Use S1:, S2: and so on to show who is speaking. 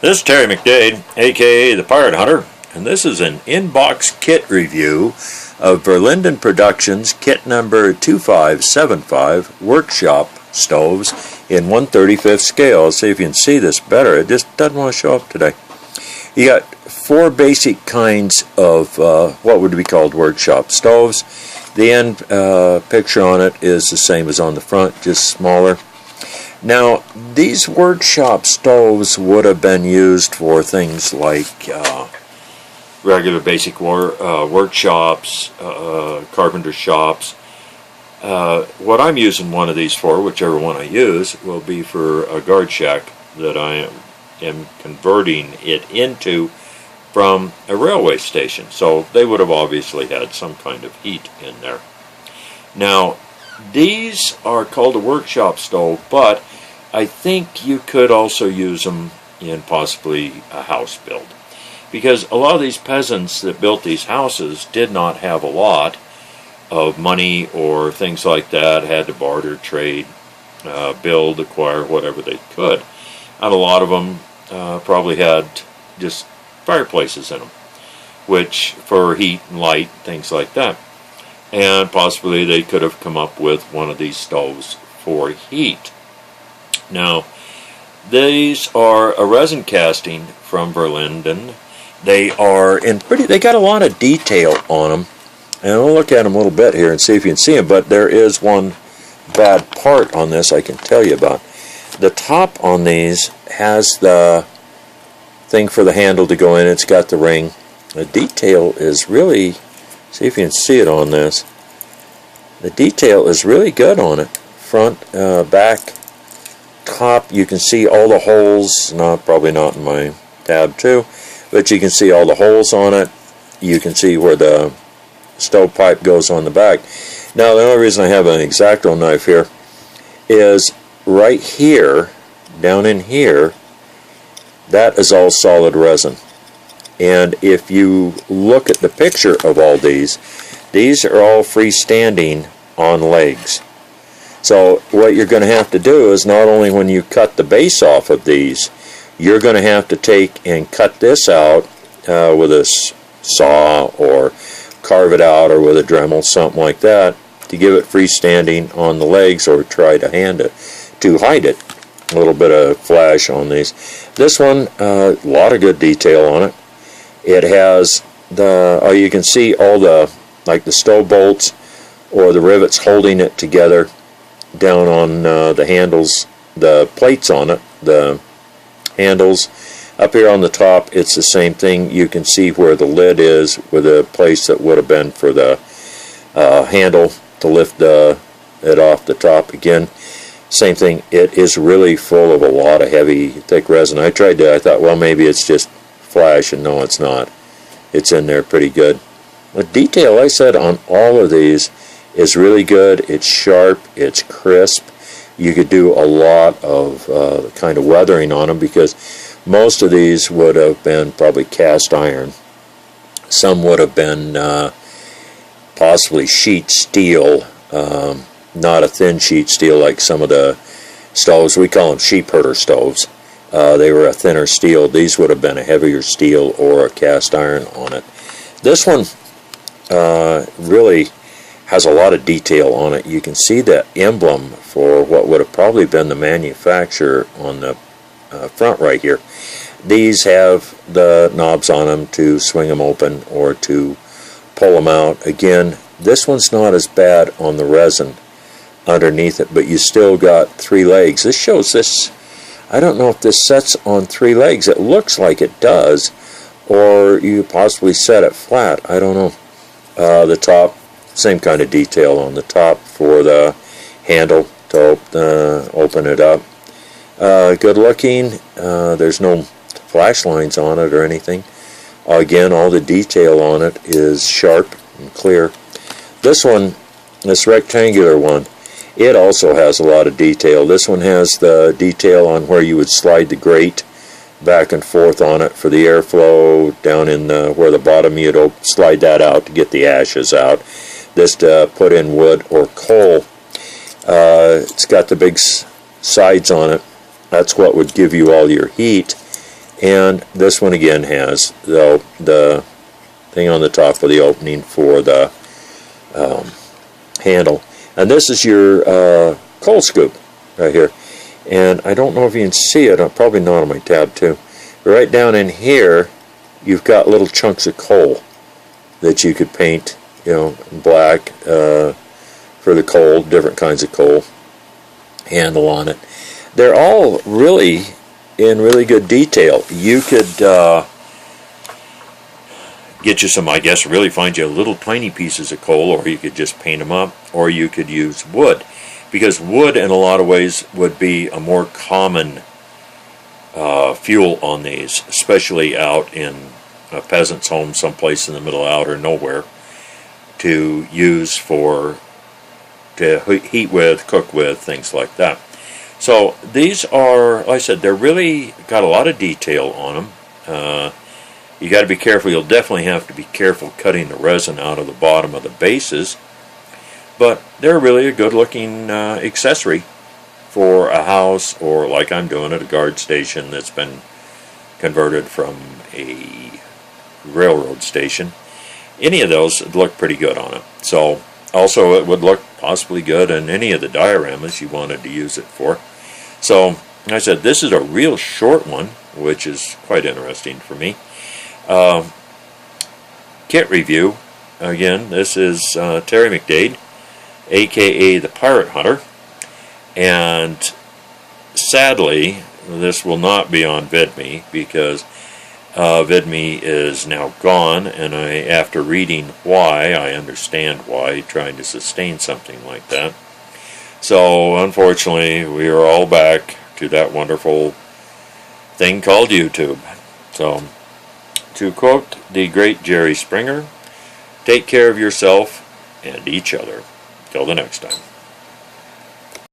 S1: This is Terry McDade, aka the Pirate Hunter, and this is an inbox kit review of Verlindens Productions kit number 2575 workshop stoves in 1/35 scale. Let's see if you can see this better. It just doesn't want to show up today. You got four basic kinds of what would be called workshop stoves. The end picture on it is the same as on the front, just smaller. Now, these workshop stoves would have been used for things like regular basic workshops, carpenter shops. What I'm using one of these for, whichever one I use, will be for a guard shack that I am converting it into from a railway station. So they would have obviously had some kind of heat in there. Now, these are called a workshop stove, but I think you could also use them in possibly a house build, because a lot of these peasants that built these houses did not have a lot of money or things like that, had to barter, trade, build, acquire whatever they could, and a lot of them probably had just fireplaces in them, which for heat and light, things like that. And possibly they could have come up with one of these stoves for heat. Now, these are a resin casting from Verlindens. They are they got a lot of detail on them, and we'll look at them a little bit here and see if you can see them. But there is one bad part on this I can tell you about. The top on these has the thing for the handle to go in. It's got the ring. The detail is really, see if you can see it on this. The detail is really good on it. Front, back, top. You can see all the holes. Probably not in my tab 2, but you can see all the holes on it. You can see where the stovepipe goes on the back. Now, the only reason I have an X-Acto knife here is right here, down in here, that is all solid resin. And if you look at the picture of all these are all freestanding on legs. So what you're going to have to do is, not only when you cut the base off of these, you're going to have to take and cut this out with a saw, or carve it out, or with a Dremel, something like that, to give it freestanding on the legs, or try to hide it. A little bit of flash on these. This one, a lot of good detail on it. It has you can see all the, like the stove bolts or the rivets holding it together down on the handles, the plates on it, the handles. Up here on the top, it's the same thing. You can see where the lid is, with a place that would have been for the handle to lift it off the top again. Same thing. It is really full of a lot of heavy, thick resin. I thought, well, maybe it's just flash, and no, it's not. It's in there pretty good. The detail, I said, on all of these is really good. It's sharp, it's crisp. You could do a lot of kind of weathering on them, because most of these would have been probably cast iron. Some would have been possibly sheet steel, not a thin sheet steel like some of the stoves. We call them sheep herder stoves. They were a thinner steel. These would have been a heavier steel or a cast iron on it. This one really has a lot of detail on it. You can see the emblem for what would have probably been the manufacturer on the front right here. These have the knobs on them to swing them open or to pull them out. Again, this one's not as bad on the resin underneath it, but you still got 3 legs. This shows this, I don't know if this sets on 3 legs. It looks like it does, or you possibly set it flat. I don't know. The top, same kind of detail on the top for the handle to open it up. Good looking. There's no flash lines on it or anything. Again, all the detail on it is sharp and clear. This one, this rectangular one, it also has a lot of detail. This one has the detail on where you would slide the grate back and forth on it for the airflow. Down in where the bottom, you'd slide that out to get the ashes out. This to put in wood or coal. It's got the big sides on it. That's what would give you all your heat. And this one again has the thing on the top with the opening for the handle. And this is your coal scoop right here. And I don't know if you can see it, probably not on my tab too. But right down in here, you've got little chunks of coal that you could paint, you know, black for the coal, different kinds of coal handle on it. They're all really in really good detail. You could get you some, I guess, really find you little tiny pieces of coal, or you could just paint them up, or you could use wood, because wood in a lot of ways would be a more common fuel on these, especially out in a peasant's home someplace in the middle of outer nowhere, to use to heat with, cook with, things like that. So these are, like I said, they're really got a lot of detail on them. You got to be careful. You'll definitely have to be careful cutting the resin out of the bottom of the bases, but they're really a good looking accessory for a house, or like I'm doing at a guard station that's been converted from a railroad station. Any of those would look pretty good on it. So also it would look possibly good in any of the dioramas you wanted to use it for. So like I said, this is a real short one, which is quite interesting for me. Kit review. Again, this is Terry McDade, aka the Pirate Hunter, and sadly this will not be on VidMe, because VidMe is now gone, and after reading why, I understand why, trying to sustain something like that. So unfortunately we are all back to that wonderful thing called YouTube. So to quote the great Jerry Springer, take care of yourself and each other. Till the next time.